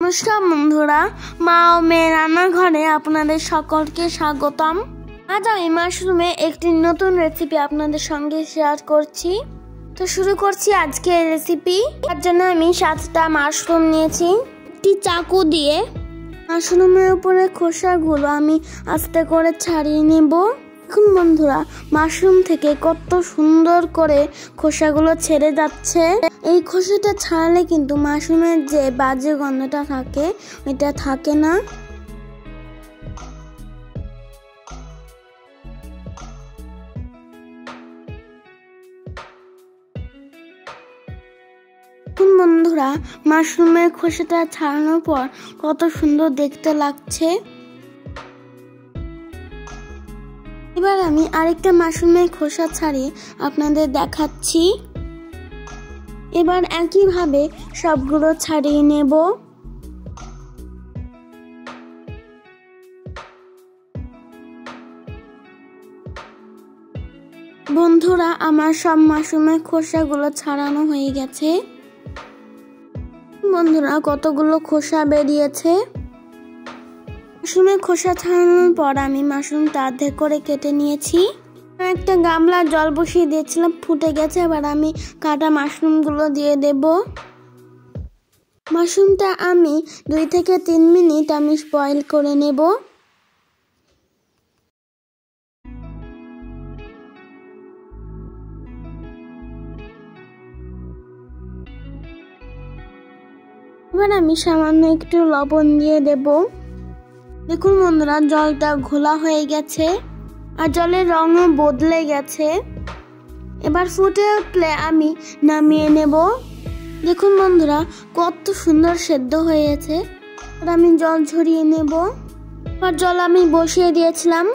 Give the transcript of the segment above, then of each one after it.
নমস্কার বন্ধুরা, মা ও মেয়ের রান্নাঘরে আপনাদের সকলকে স্বাগতম। আজ আমি মাশরুমে একটি নতুন রেসিপি আপনাদের সঙ্গে শেয়ার করছি। তো শুরু করছি আজকের রেসিপি। তার জন্য আমি 7টা মাশরুম নিয়েছি। একটি চাকু দিয়ে মাশরুমের উপরে খোসাগুলো আমি আস্তে করে ছাড়িয়ে নেব। এখন বন্ধুরা, মাশরুম থেকে কত সুন্দর করে খোসাগুলো ছেড়ে যাচ্ছে। এই খোসাটা ছাড়ালে কিন্তু মাশরুমের যে বাজে গন্ধটা থাকে এটা থাকে না। এখন বন্ধুরা, মাশরুমের খোসাটা ছাড়ানোর পর কত সুন্দর দেখতে লাগছে। এবার আমি আরেকটা মাশরুমের খোসা ছাড়িয়ে আপনাদের দেখাচ্ছি। এবার একইভাবে সবগুলো ছাড়িয়ে নেব। বন্ধুরা, আমার সব মাশরুমের খোসাগুলো ছাড়ানো হয়ে গেছে। বন্ধুরা, কতগুলো খোসা বেরিয়েছে। মাশরুমের খোসা ছাড়ানোর পর আমি মাশরুমটা অর্ধেক করে কেটে নিয়েছি। একটা গামলা জল বসিয়ে দিয়েছিলাম, ফুটে গেছে। এবার আমি কাটা মাশরুমগুলো দিয়ে দেব। মাশরুমটা আমি 2 থেকে 3 মিনিট আমি বয়েল করে নেব। এবার আমি সামান্য একটু লবণ দিয়ে দেব। দেখুন বন্ধুরা, জলটা ঘোলা হয়ে গেছে আর জলের রঙও বদলে গেছে। এবার ফুটে উঠলে আমি নামিয়ে নেব। দেখুন বন্ধুরা, কত সুন্দর সেদ্ধ হয়েছে। আর আমি জল ঝরিয়ে নেব। আর জল আমি বসিয়ে দিয়েছিলাম,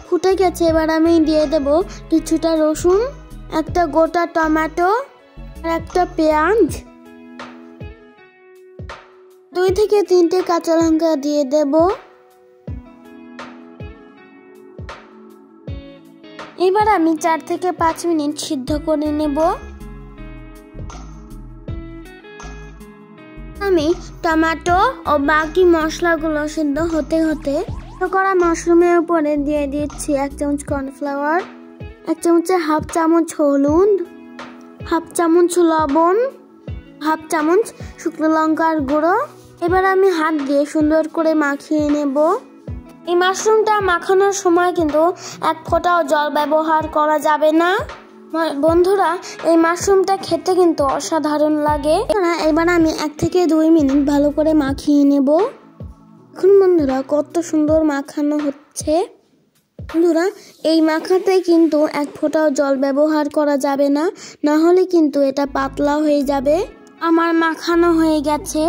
ফুটে গেছে। এবার আমি দিয়ে দেব কিছুটা রসুন, একটা গোটা টমেটো আর একটা পেঁয়াজ, 2 থেকে 3টে কাঁচা লঙ্কা দিয়ে দেব। এবার আমি 4 থেকে 5 মিনিট সিদ্ধ করে নেব। আমি টমেটো ও বাকি মশলাগুলো সিদ্ধ হতে হতে করা মাশরুমের উপরে দিয়ে দিচ্ছি 1 চামচ কর্নফ্লাওয়ার, 1 চামচের হাফ চামচ হলুদ, হাফ চামচ লবণ, হাফ চামচ শুকনো লঙ্কার গুঁড়ো। এবার আমি হাত দিয়ে সুন্দর করে মাখিয়ে নেব। এই মাশরুমটা মাখানোর সময় কিন্তু 1 ফোঁটাও জল ব্যবহার করা যাবে না। বন্ধুরা, এই মাশরুমটা খেতে কিন্তু অসাধারণ লাগে। এবার আমি 1 থেকে 2 মিনিট ভালো করে মাখিয়ে নেব। এখন বন্ধুরা, কত সুন্দর মাখানো হচ্ছে। বন্ধুরা, এই মাখাতে কিন্তু 1 ফোঁটাও জল ব্যবহার করা যাবে না, না হলে কিন্তু এটা পাতলা হয়ে যাবে। আমার মাখানো হয়ে গেছে।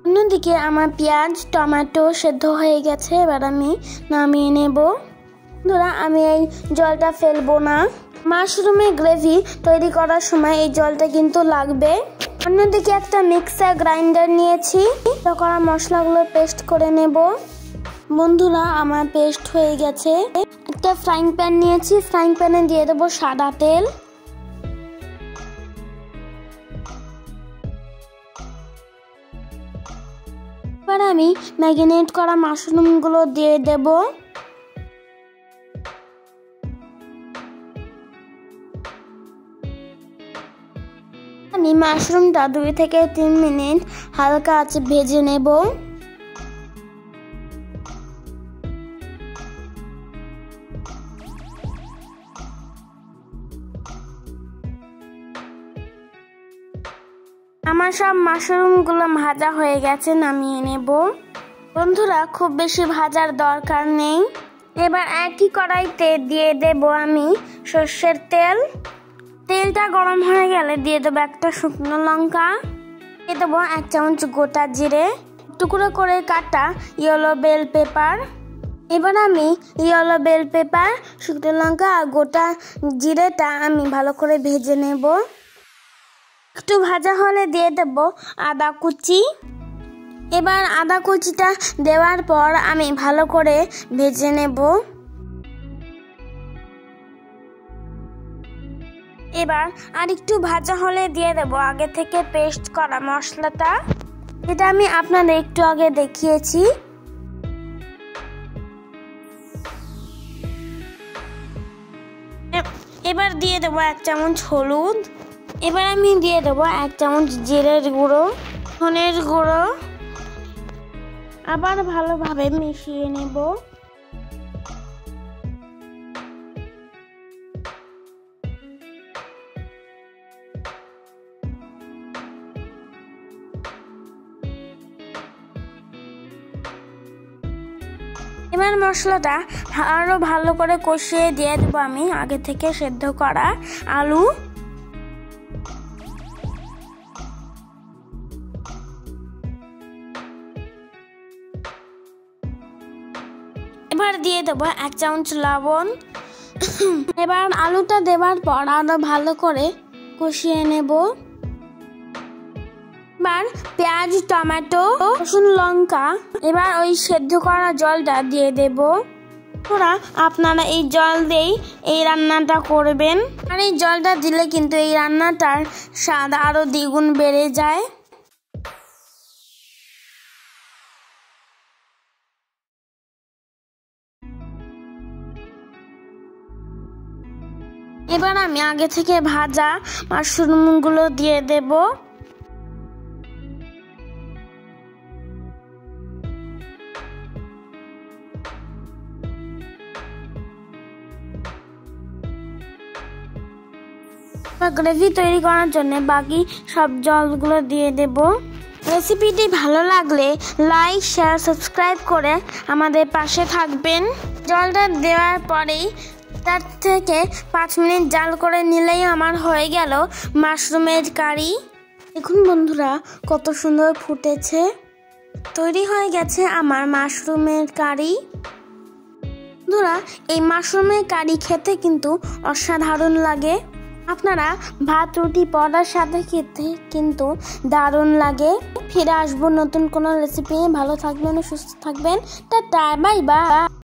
অন্যদিকে আমার পেঁয়াজ টমেটো সেদ্ধ হয়ে গেছে। এবার আমি নামিয়ে নেব। বন্ধুরা, আমি এই জলটা ফেলবো না। মাশরুমের গ্রেভি তৈরি করার সময় এই জলটা কিন্তু লাগবে। অন্যদিকে একটা মিক্সার গ্রাইন্ডার নিয়েছি, করা মশলাগুলো পেস্ট করে নেব। বন্ধুরা, আমার পেস্ট হয়ে গেছে। একটা ফ্রাইং প্যান নিয়েছি, ফ্রাইং প্যানে দিয়ে দেবো সাদা তেল। এবার আমি ম্যারিনেট করা মাশরুমগুলো দিয়ে দেব। আমি মাশরুমটা 2 থেকে 3 মিনিট হালকা আঁচে ভেজে নেব। আমার সব মাশরুমগুলো ভাজা হয়ে গেছে, নামিয়ে নেব। বন্ধুরা, খুব বেশি ভাজার দরকার নেই। এবার একই কড়াইতে দিয়ে দেব আমি সর্ষের তেল। তেলটা গরম হয়ে গেলে দিয়ে দেবো একটা শুকনো লঙ্কা, দিয়ে দেবো 1 চামচ গোটা জিরে, টুকরো করে কাটা ইয়েলো বেল পেপার। এবার আমি ইয়েলো বেল পেপার, শুকনো লঙ্কা আর গোটা জিরেটা আমি ভালো করে ভেজে নেব। একটু ভাজা হলে দিয়ে দেব আদা কুচি। এবার আদা কুচিটা দেওয়ার পর আমি ভালো করে ভেজে নেব। এবার আর একটু ভাজা হলে দিয়ে দেব আগে থেকে পেস্ট করা মশলাটা। এটা আমি আপনাদের একটু আগে দেখিয়েছি। এবার দিয়ে দেবো 1 চামচ হলুদ। এবার আমি দিয়ে দেবো 1 চামচ জিরের গুঁড়ো, ধনের গুঁড়ো। আবার ভালোভাবে মিশিয়ে নেব। এবার মশলাটা আরো ভালো করে কষিয়ে দিয়ে দেবো আমি আগে থেকে সেদ্ধ করা আলু। এবার দিয়ে দেবো 1 চামচ লবণ। এবার আলুটা দেওয়ার পর আরো ভালো করে কষিয়ে নেব। এবার পেঁয়াজ, টমেটো, রসুন, লঙ্কা, এবার ওই সেদ্ধ করা জলটা দিয়ে দেব। আপনারা এই জল দিয়েই এই রান্নাটা করবেন, আর এই জলটা দিলে কিন্তু এই রান্নাটার স্বাদ আরো দ্বিগুণ বেড়ে যায়। এবার আমি আগে থেকে ভাজা মাশরুমগুলো দিয়ে দেব। গ্রেভি তৈরি করার জন্য বাকি সব জলগুলো দিয়ে দেব। রেসিপিটি ভালো লাগলে লাইক, শেয়ার, সাবস্ক্রাইব করে আমাদের পাশে থাকবেন। জলটা দেওয়ার পরেই 4 থেকে 5 মিনিট জাল করে নিলেই আমার হয়ে গেল মাশরুমের কারি। দেখুন বন্ধুরা কত সুন্দর ফুটেছে। তৈরি হয়ে গেছে আমার মাশরুমের কারি। বন্ধুরা এই মাশরুমের কারি খেতে কিন্তু অসাধারণ লাগে। আপনারা ভাত, রুটি, পরোটার সাথে খেতে কিন্তু দারুণ লাগে। ফিরে আসবো নতুন কোনো রেসিপি নিয়ে। ভালো থাকবেন ও সুস্থ থাকবেন। Tata, bye bye.